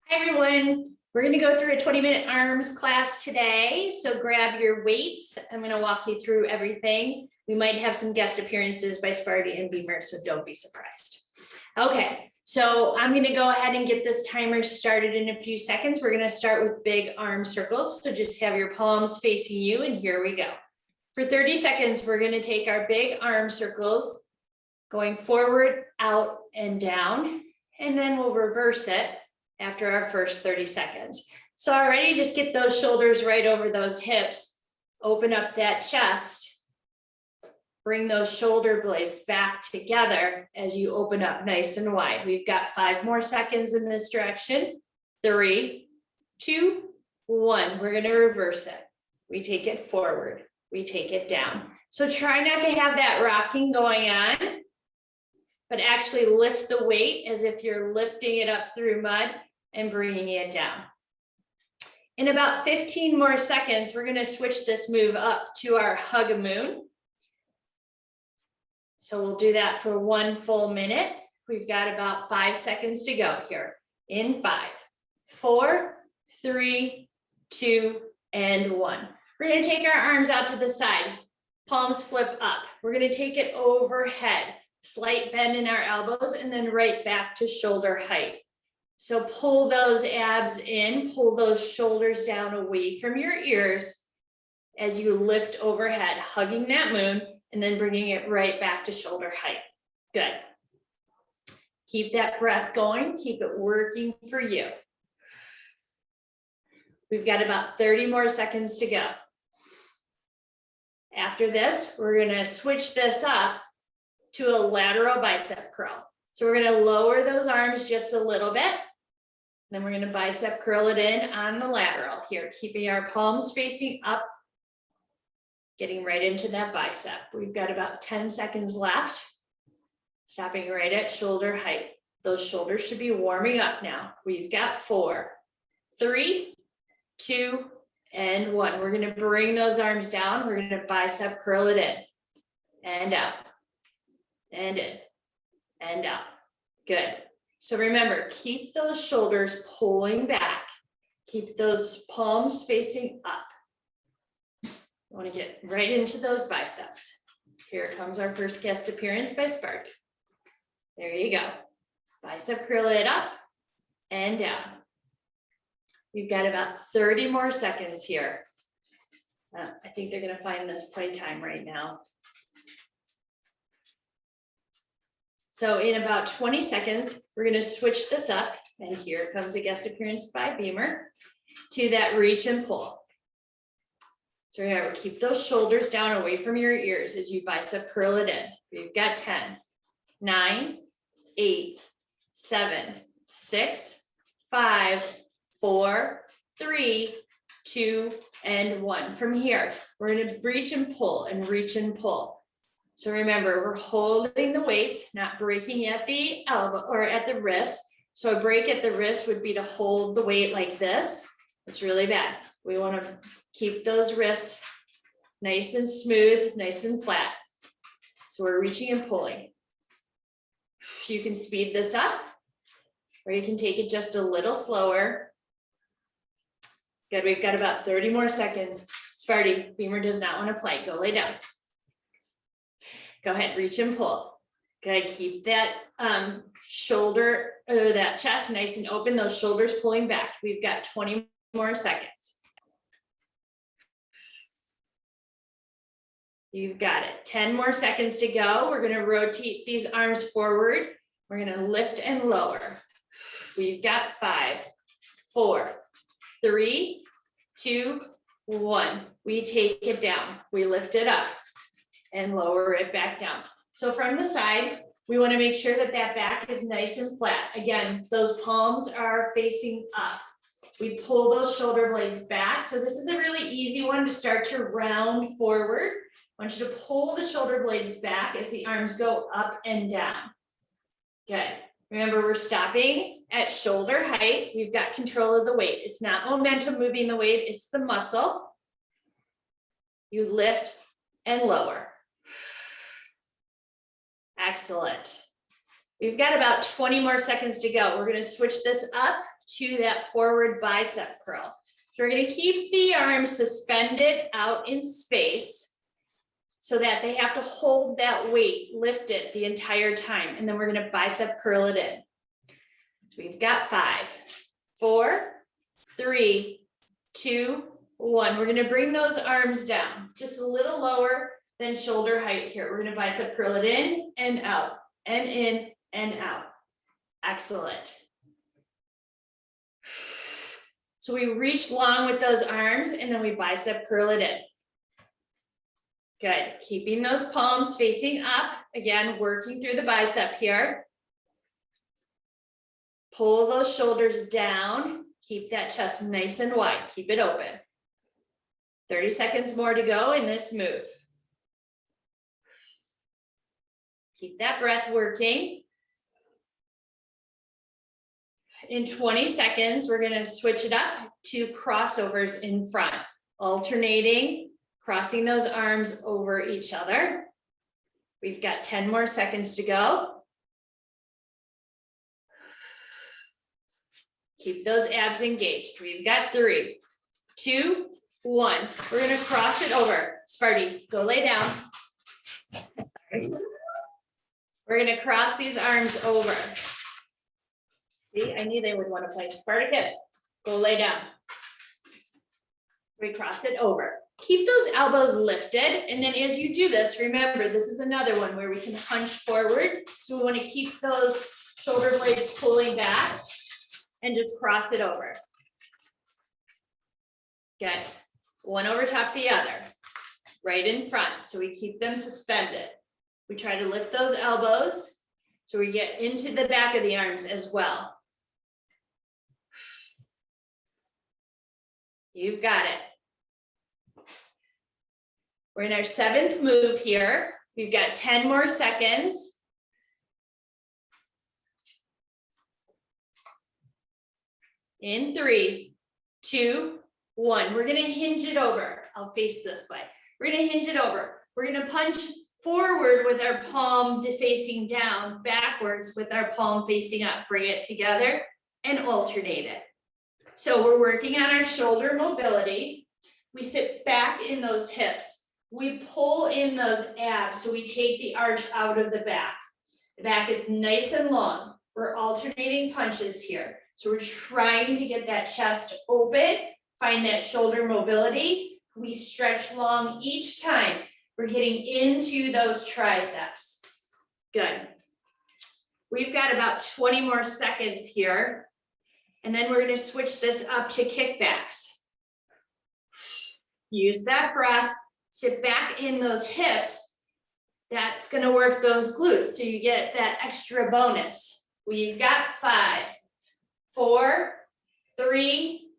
Hi everyone, we're going to go through a 20-minute arms class today. So grab your weights. I'm going to walk you through everything. We might have some guest appearances by Sparty and Beamer, so don't be surprised. Okay, so I'm going to go ahead and get this timer started in a few seconds. We're going to start with big arm circles. So just have your palms facing you, and here we go. For 30 seconds, we're going to take our big arm circles going forward, out, and down, and then we'll reverse it after our first 30 seconds. So already just get those shoulders right over those hips, open up that chest, bring those shoulder blades back together as you open up nice and wide. We've got 5 more seconds in this direction. 3, 2, 1. We're gonna reverse it. We take it forward, we take it down. So try not to have that rocking going on, but actually lift the weight as if you're lifting it up through mud and bringing it down. In about 15 more seconds, we're going to switch this move up to our hug a moon. So we'll do that for 1 full minute. We've got about 5 seconds to go here. In 5, 4, 3, 2, and 1. We're going to take our arms out to the side. Palms flip up. We're going to take it overhead. Slight bend in our elbows and then right back to shoulder height. So pull those abs in, pull those shoulders down away from your ears as you lift overhead, hugging that moon and then bringing it right back to shoulder height. Good. Keep that breath going, keep it working for you. We've got about 30 more seconds to go. After this, we're going to switch this up to a lateral bicep curl. So we're going to lower those arms just a little bit. Then we're going to bicep curl it in on the lateral here, keeping our palms facing up, getting right into that bicep. We've got about 10 seconds left, stopping right at shoulder height. Those shoulders should be warming up now. We've got 4, 3, 2, and 1. We're going to bring those arms down. We're going to bicep curl it in and out. And in, and out. Good. So remember, keep those shoulders pulling back. Keep those palms facing up. You want to get right into those biceps. Here comes our first guest appearance by Sparky. There you go. Bicep curl it up and down. We've got about 30 more seconds here. I think they're going to find this playtime right now. So in about 20 seconds, we're going to switch this up. And here comes a guest appearance by Beamer to that reach and pull. So remember, keep those shoulders down away from your ears as you bicep curl it in. We've got 10, 9, 8, 7, 6, 5, 4, 3, 2, and 1. From here, we're going to reach and pull and reach and pull. So remember, we're holding the weights, not breaking at the elbow or at the wrist. So a break at the wrist would be to hold the weight like this. It's really bad. We want to keep those wrists nice and smooth, nice and flat. So we're reaching and pulling. You can speed this up, or you can take it just a little slower. Good, we've got about 30 more seconds. Sparty, Beamer does not want to play. Go lay down. Go ahead, reach and pull. Good, keep that shoulder or that chest nice and open, those shoulders pulling back. We've got 20 more seconds. You've got it. 10 more seconds to go. We're going to rotate these arms forward. We're going to lift and lower. We've got 5, 4, 3, 2, 1. We take it down. We lift it up and lower it back down. So from the side, we want to make sure that that back is nice and flat. Again, those palms are facing up. We pull those shoulder blades back. So this is a really easy one to start to round forward. I want you to pull the shoulder blades back as the arms go up and down. Good. Remember, we're stopping at shoulder height. We've got control of the weight. It's not momentum moving the weight, it's the muscle. You lift and lower. Excellent. We've got about 20 more seconds to go. We're going to switch this up to that forward bicep curl. So we're going to keep the arms suspended out in space so that they have to hold that weight, lift it the entire time. And then we're going to bicep curl it in. So we've got 5, 4, 3, 2, 1. We're going to bring those arms down just a little lower than shoulder height here. We're going to bicep curl it in and out and in and out. Excellent. So we reach long with those arms and then we bicep curl it in. Good. Keeping those palms facing up. Again, working through the bicep here. Pull those shoulders down. Keep that chest nice and wide. Keep it open. 30 seconds more to go in this move. Keep that breath working. In 20 seconds, we're going to switch it up to crossovers in front, alternating, crossing those arms over each other. We've got 10 more seconds to go. Keep those abs engaged. We've got 3, 2, 1. We're going to cross it over. Sparty, go lay down. We're going to cross these arms over. See, I knew they would want to play. Spartacus, go lay down. We cross it over. Keep those elbows lifted. And then as you do this, remember, this is another one where we can hunch forward. So we want to keep those shoulder blades pulling back and just cross it over. Good. One over top the other, right in front. So we keep them suspended. We try to lift those elbows so we get into the back of the arms as well. You've got it. We're in our 7th move here. We've got 10 more seconds. In 3, 2, 1. We're going to hinge it over. I'll face this way. We're going to hinge it over. We're going to punch forward with our palm facing down, backwards with our palm facing up. Bring it together and alternate it. So we're working on our shoulder mobility. We sit back in those hips. We pull in those abs so we take the arch out of the back. The back is nice and long. We're alternating punches here. So we're trying to get that chest open, find that shoulder mobility. We stretch long each time. We're getting into those triceps. Good. We've got about 20 more seconds here. And then we're going to switch this up to kickbacks. Use that breath, sit back in those hips. That's going to work those glutes. So you get that extra bonus. We've got 5, 4, 3,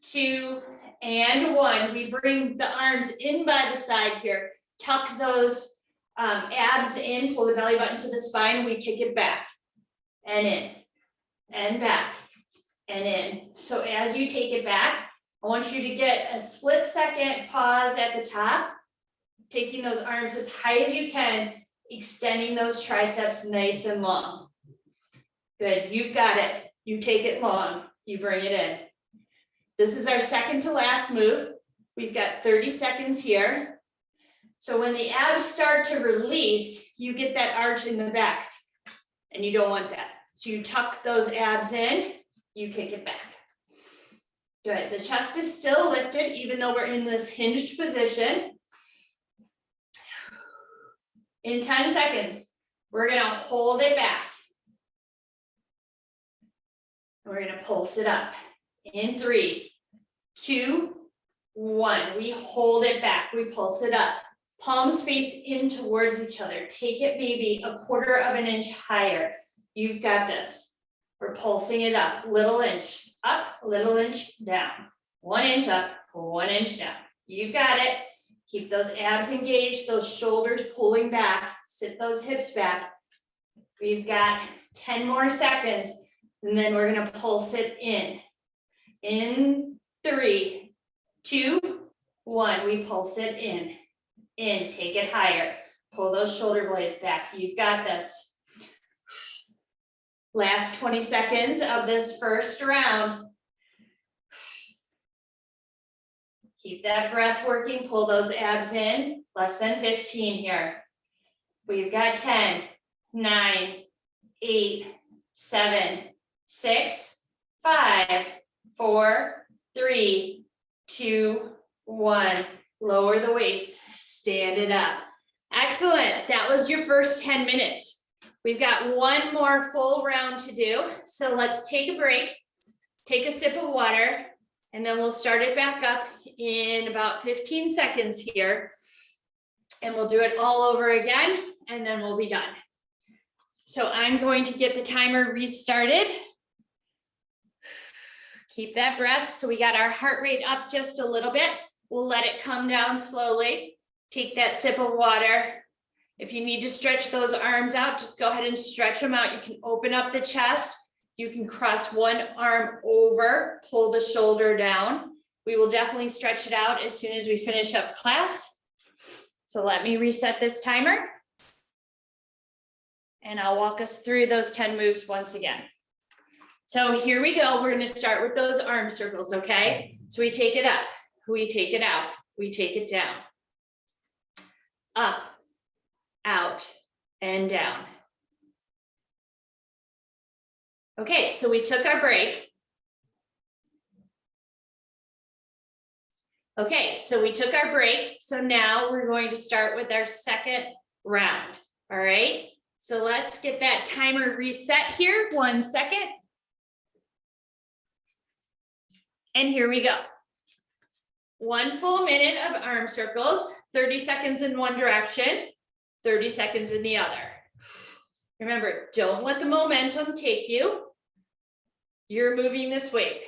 2, and 1. We bring the arms in by the side here. Tuck those abs in, pull the belly button to the spine. We kick it back and in and back and in. So as you take it back, I want you to get a split second pause at the top, taking those arms as high as you can, extending those triceps nice and long. Good, you've got it. You take it long, you bring it in. This is our second to last move. We've got 30 seconds here. So when the abs start to release, you get that arch in the back, and you don't want that. So you tuck those abs in, you kick it back. Good, the chest is still lifted, even though we're in this hinged position. In 10 seconds, we're gonna hold it back. We're gonna pulse it up. In 3, 2, 1. We hold it back, we pulse it up. Palms face in towards each other. Take it maybe a quarter of an inch higher. You've got this. We're pulsing it up. Little inch up, little inch down. 1 inch up, 1 inch down. You've got it. Keep those abs engaged, those shoulders pulling back. Sit those hips back. We've got 10 more seconds. And then we're going to pulse it in. In 3, 2, 1. We pulse it in. In, take it higher. Pull those shoulder blades back. You've got this. Last 20 seconds of this first round. Keep that breath working, pull those abs in, less than 15 here. We've got 10, 9, 8, 7, 6, 5, 4, 3, 2, 1. Lower the weights, stand it up. Excellent, that was your first 10 minutes. We've got one more full round to do. So let's take a break, take a sip of water, and then we'll start it back up in about 15 seconds here. And we'll do it all over again, and then we'll be done. So I'm going to get the timer restarted. Keep that breath. So we got our heart rate up just a little bit. We'll let it come down slowly. Take that sip of water. If you need to stretch those arms out, just go ahead and stretch them out. You can open up the chest. You can cross one arm over, pull the shoulder down. We will definitely stretch it out as soon as we finish up class. So let me reset this timer. And I'll walk us through those 10 moves once again. So here we go. We're going to start with those arm circles, okay? So we take it up, we take it out, we take it down. Up, out, and down. Okay, so we took our break. Okay, so we took our break. So now we're going to start with our second round. All right, so let's get that timer reset here. 1 second. And here we go. 1 full minute of arm circles, 30 seconds in one direction, 30 seconds in the other. Remember, don't let the momentum take you. You're moving this weight.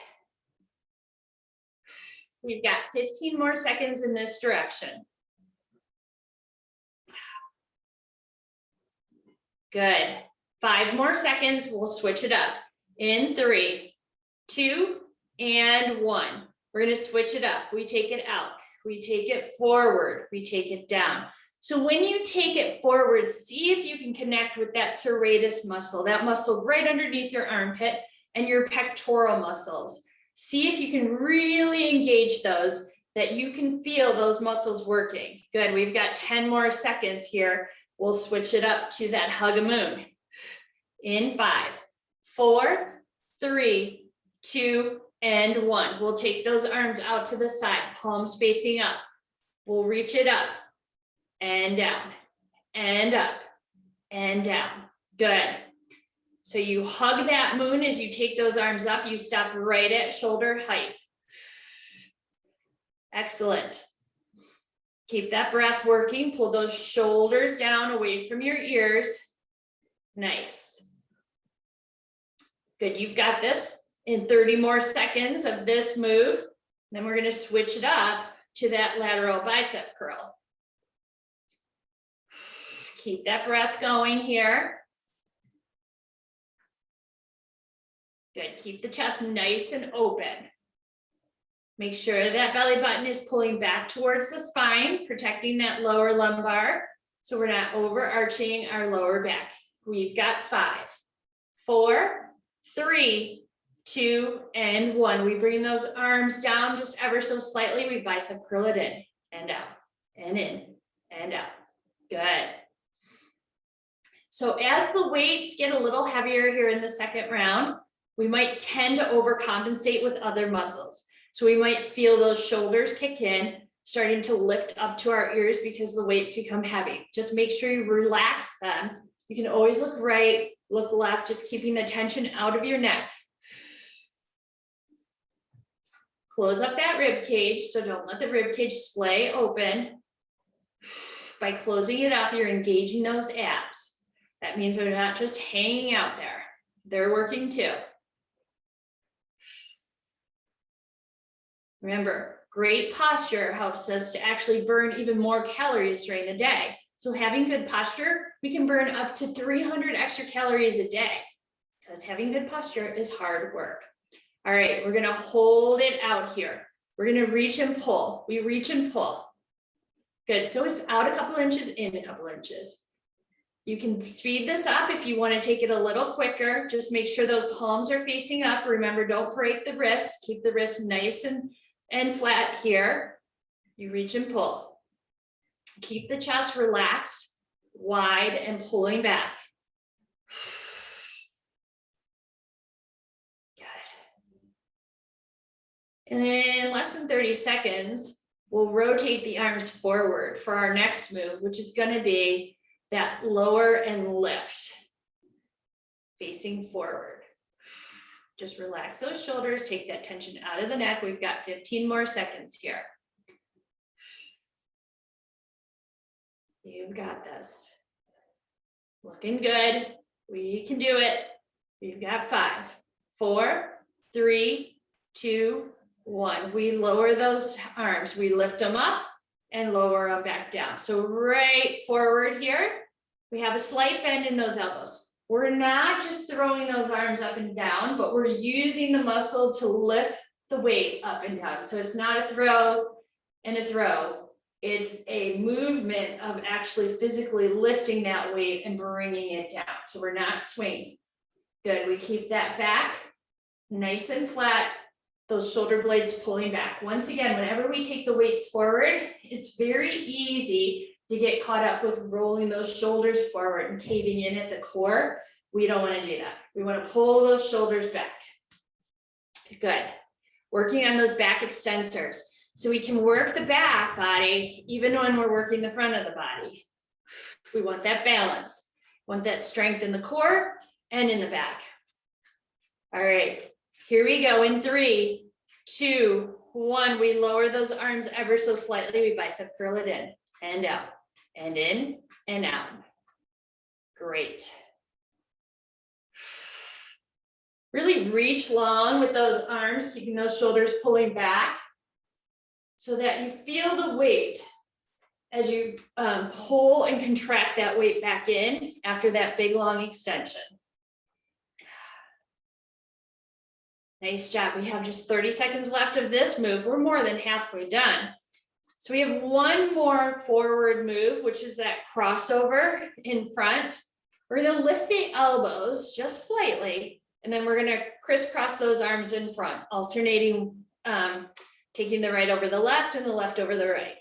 We've got 15 more seconds in this direction. Good. 5 more seconds. We'll switch it up in 3, 2, and 1. We're going to switch it up. We take it out. We take it forward. We take it down. So when you take it forward, see if you can connect with that serratus muscle, that muscle right underneath your armpit and your pectoral muscles. See if you can really engage those, that you can feel those muscles working. Good, we've got 10 more seconds here. We'll switch it up to that hug a moon. In 5, 4, 3, 2, and 1. We'll take those arms out to the side, palms facing up. We'll reach it up and down and up and down. Good. So you hug that moon as you take those arms up. You stop right at shoulder height. Excellent. Keep that breath working. Pull those shoulders down away from your ears. Nice. Good, you've got this. In 30 more seconds of this move, then we're going to switch it up to that lateral bicep curl. Keep that breath going here. Good, keep the chest nice and open. Make sure that belly button is pulling back towards the spine, protecting that lower lumbar, so we're not overarching our lower back. We've got 5, 4, 3, 2, and 1. We bring those arms down just ever so slightly. We bicep curl it in and out and in and out. Good. So as the weights get a little heavier here in the second round, we might tend to overcompensate with other muscles. So we might feel those shoulders kick in, starting to lift up to our ears because the weights become heavy. Just make sure you relax them. You can always look right, look left, just keeping the tension out of your neck. Close up that rib cage, so don't let the rib cage splay open. By closing it up, you're engaging those abs. That means they're not just hanging out there. They're working too. Remember, great posture helps us to actually burn even more calories during the day. So having good posture, we can burn up to 300 extra calories a day because having good posture is hard work. All right, we're going to hold it out here. We're going to reach and pull. We reach and pull. Good, so it's out a couple inches, in a couple inches. You can speed this up if you want to take it a little quicker. Just make sure those palms are facing up. Remember, don't break the wrist. Keep the wrist nice and flat here. You reach and pull. Keep the chest relaxed, wide, and pulling back. Good. And then less than 30 seconds, we'll rotate the arms forward for our next move, which is going to be that lower and lift, facing forward. Just relax those shoulders, take that tension out of the neck. We've got 15 more seconds here. You've got this. Looking good. We can do it. We've got 5, 4, 3, 2, 1. We lower those arms. We lift them up and lower them back down. So right forward here, we have a slight bend in those elbows. We're not just throwing those arms up and down, but we're using the muscle to lift the weight up and down. So it's not a throw and a throw. It's a movement of actually physically lifting that weight and bringing it down. So we're not swinging. Good, we keep that back nice and flat. Those shoulder blades pulling back. Once again, whenever we take the weights forward, it's very easy to get caught up with rolling those shoulders forward and caving in at the core. We don't want to do that. We want to pull those shoulders back. Good. Working on those back extensors. So we can work the back body even when we're working the front of the body. We want that balance. Want that strength in the core and in the back. All right. Here we go in 3, 2, 1. We lower those arms ever so slightly. We bicep curl it in and out and in and out. Great. Really reach long with those arms, keeping those shoulders pulling back so that you feel the weight as you pull and contract that weight back in after that big long extension. Nice job. We have just 30 seconds left of this move. We're more than halfway done. So we have one more forward move, which is that crossover in front. We're going to lift the elbows just slightly, and then we're going to crisscross those arms in front, alternating, taking the right over the left and the left over the right.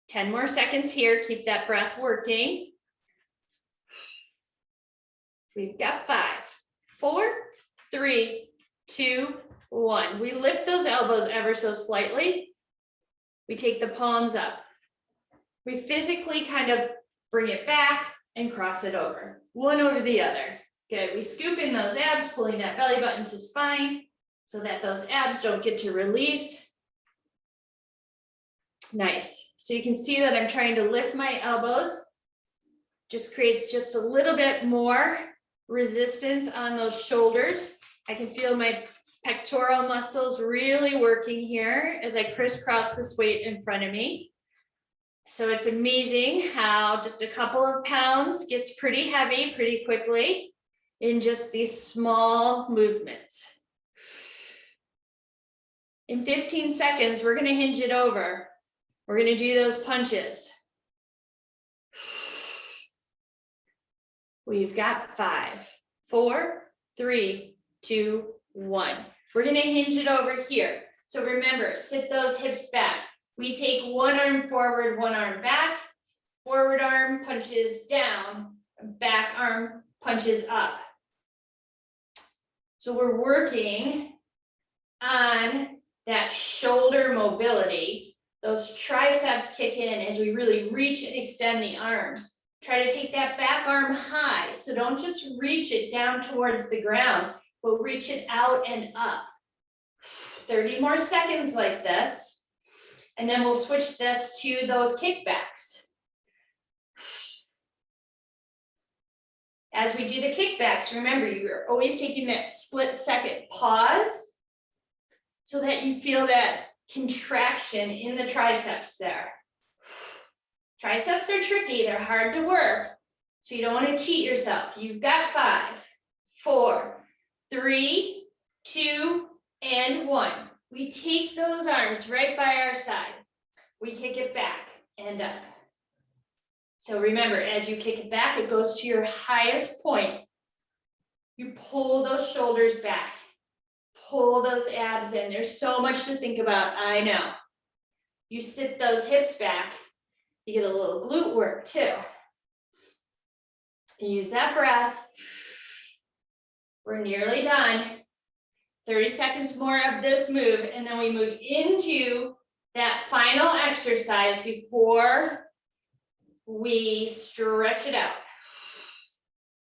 10 more seconds here. Keep that breath working. We've got 5, 4, 3, 2, 1. We lift those elbows ever so slightly. We take the palms up. We physically kind of bring it back and cross it over, one over the other. Good. We scoop in those abs, pulling that belly button to spine so that those abs don't get to release. Nice. So you can see that I'm trying to lift my elbows. Just creates just a little bit more resistance on those shoulders. I can feel my pectoral muscles really working here as I crisscross this weight in front of me. So it's amazing how just a couple of pounds gets pretty heavy pretty quickly in just these small movements. In 15 seconds, we're going to hinge it over. We're going to do those punches. We've got 5, 4, 3, 2, 1. We're going to hinge it over here. So remember, sit those hips back. We take one arm forward, one arm back. Forward arm punches down, back arm punches up. So we're working on that shoulder mobility. Those triceps kick in as we really reach and extend the arms. Try to take that back arm high. So don't just reach it down towards the ground, but reach it out and up. 30 more seconds like this. And then we'll switch this to those kickbacks. As we do the kickbacks, remember, you're always taking that split second pause so that you feel that contraction in the triceps there. Triceps are tricky, they're hard to work, so you don't want to cheat yourself. You've got 5, 4, 3, 2, and 1. We take those arms right by our side. We kick it back and up. So remember, as you kick it back, it goes to your highest point. You pull those shoulders back, pull those abs in. There's so much to think about, I know. You sit those hips back, you get a little glute work too. Use that breath. We're nearly done. 30 seconds more of this move, and then we move into that final exercise before we stretch it out.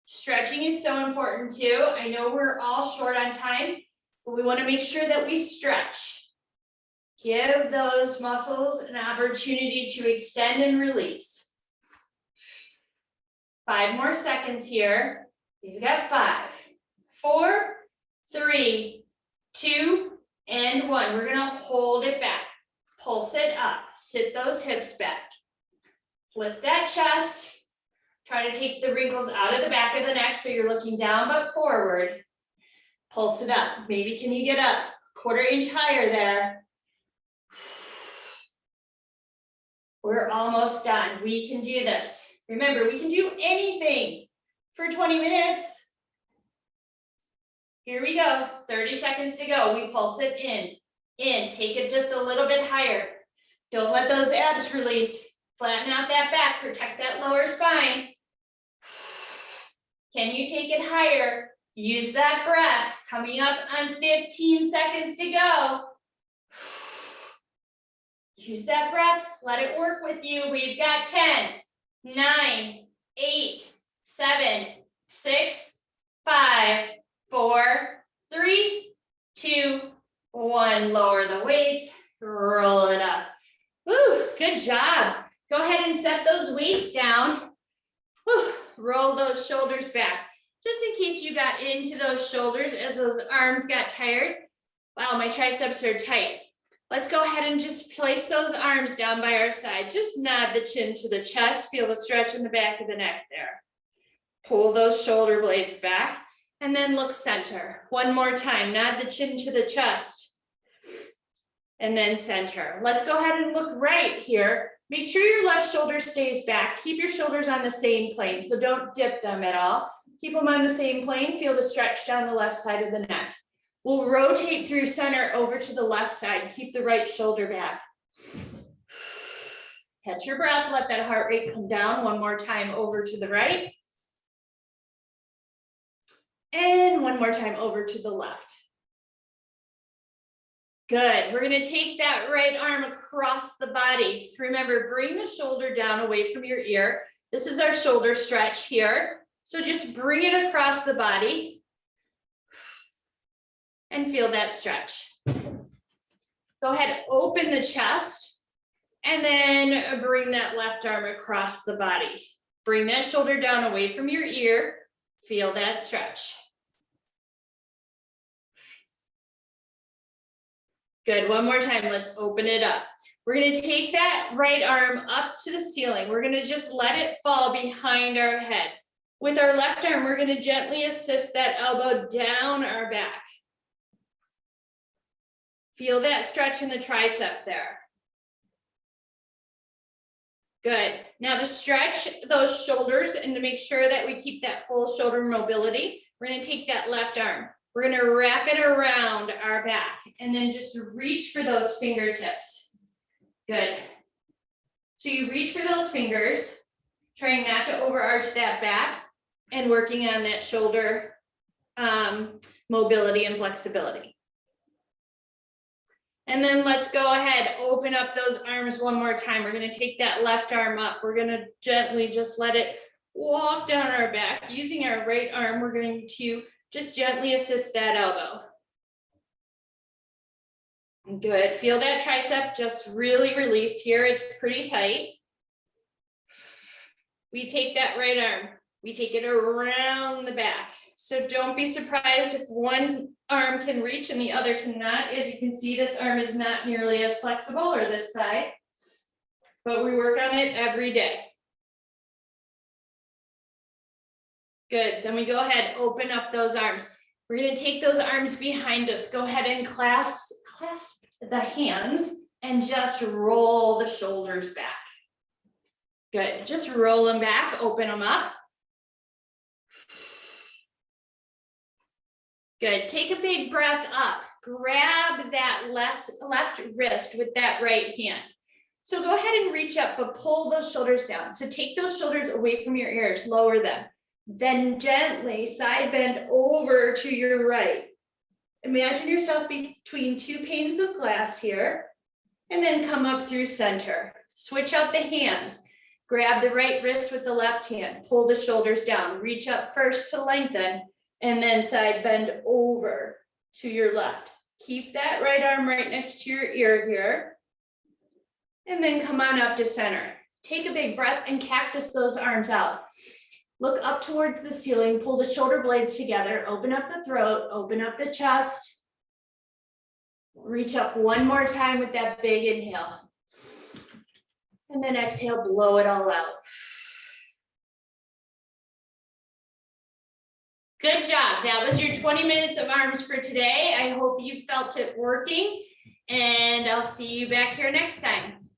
Stretching is so important too. I know we're all short on time, but we want to make sure that we stretch. Give those muscles an opportunity to extend and release. 5 more seconds here. You've got 5, 4, 3, 2, and 1. We're gonna hold it back. Pulse it up. Sit those hips back. Lift that chest. Try to take the wrinkles out of the back of the neck so you're looking down but forward. Pulse it up. Maybe can you get up 1/4 inch higher there? We're almost done. We can do this. Remember, we can do anything for 20 minutes. Here we go. 30 seconds to go. We pulse it in. Take it just a little bit higher. Don't let those abs release. Flatten out that back. Protect that lower spine. Can you take it higher? Use that breath. Coming up on 15 seconds to go. Use that breath. Let it work with you. We've got 10, 9, 8, 7, 6, 5, 4, 3, 2, 1. Lower the weights. Roll it up. Woo, good job. Go ahead and set those weights down. Whew. Roll those shoulders back. Just in case you got into those shoulders as those arms got tired. Wow, my triceps are tight. Let's go ahead and just place those arms down by our side. Just nod the chin to the chest. Feel the stretch in the back of the neck there. Pull those shoulder blades back and then look center. One more time, nod the chin to the chest and then center. Let's go ahead and look right here. Make sure your left shoulder stays back. Keep your shoulders on the same plane, so don't dip them at all. Keep them on the same plane. Feel the stretch down the left side of the neck. We'll rotate through center over to the left side. Keep the right shoulder back. Catch your breath. Let that heart rate come down. One more time over to the right. And one more time over to the left. Good. We're going to take that right arm across the body. Remember, bring the shoulder down away from your ear. This is our shoulder stretch here. So just bring it across the body and feel that stretch. Go ahead, open the chest, and then bring that left arm across the body. Bring that shoulder down away from your ear. Feel that stretch. Good, one more time, let's open it up. We're gonna take that right arm up to the ceiling. We're gonna just let it fall behind our head. With our left arm, we're gonna gently assist that elbow down our back. Feel that stretch in the tricep there. Good, now to stretch those shoulders and to make sure that we keep that full shoulder mobility, we're gonna take that left arm. We're gonna wrap it around our back and then just reach for those fingertips. Good. So you reach for those fingers, trying not to overarch that back and working on that shoulder mobility and flexibility. And then let's go ahead, open up those arms one more time. We're gonna take that left arm up. We're gonna gently just let it walk down our back. Using our right arm, we're going to just gently assist that elbow. Good, feel that tricep just really release here. It's pretty tight. We take that right arm, we take it around the back. So don't be surprised if one arm can reach and the other cannot. As you can see, this arm is not nearly as flexible, or this side, but we work on it every day. Good, then we go ahead, open up those arms. We're gonna take those arms behind us. Go ahead and clasp the hands and just roll the shoulders back. Good, just roll them back, open them up. Good, take a big breath up. Grab that left wrist with that right hand. So go ahead and reach up, but pull those shoulders down. So take those shoulders away from your ears, lower them. Then gently side bend over to your right. Imagine yourself between two panes of glass here, and then come up through center. Switch out the hands. Grab the right wrist with the left hand, pull the shoulders down, reach up first to lengthen, and then side bend over to your left. Keep that right arm right next to your ear here. And then come on up to center. Take a big breath and cactus those arms out. Look up towards the ceiling, pull the shoulder blades together, open up the throat, open up the chest. Reach up one more time with that big inhale. And then exhale, blow it all out. Good job. That was your 20 minutes of arms for today. I hope you felt it working, and I'll see you back here next time.